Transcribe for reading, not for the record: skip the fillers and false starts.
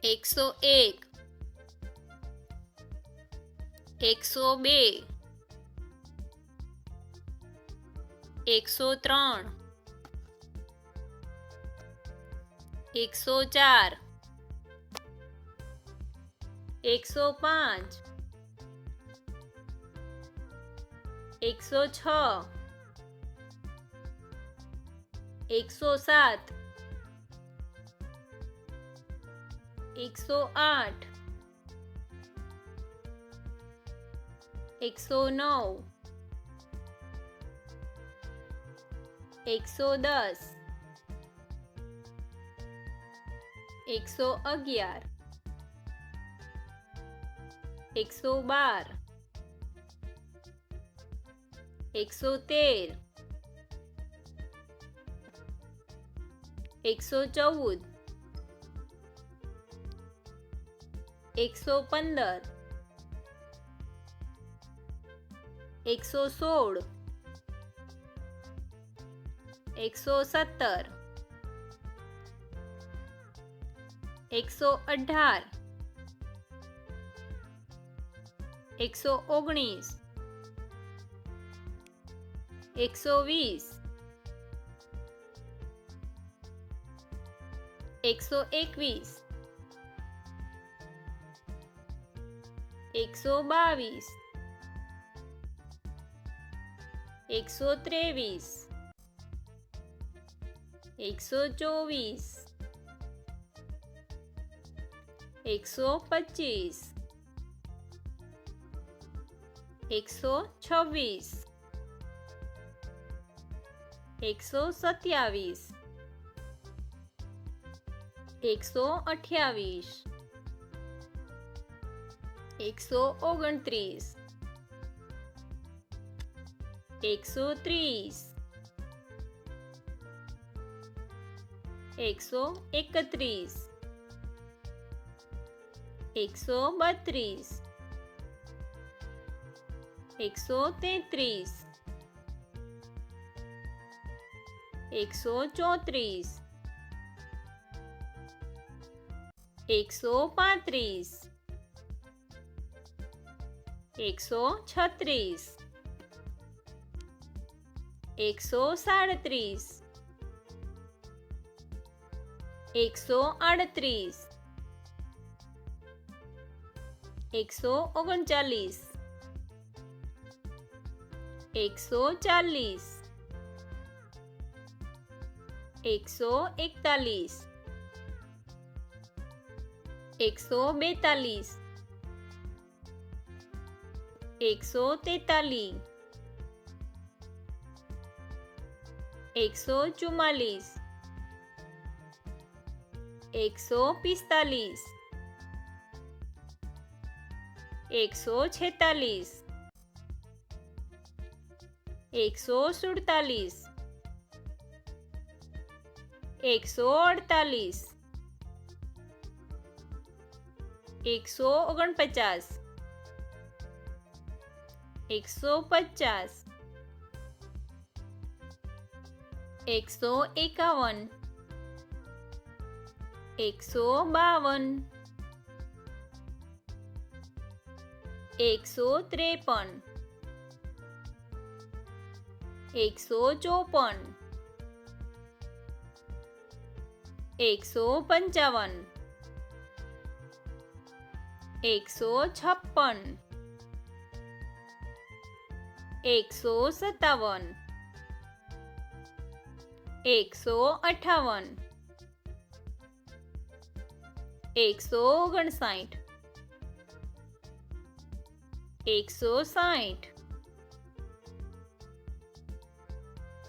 101 102 103 104 105 106 107 108 109 110 111 112 113 114 115 116 117 118 119 120 121 122 123 124 125 126 127 128 129 130 131 132 133 134 135 136 137 138 139 140 141 142 143 144 145 146 147 148 149 150 151 152 153 154 155 156 157 158 159 160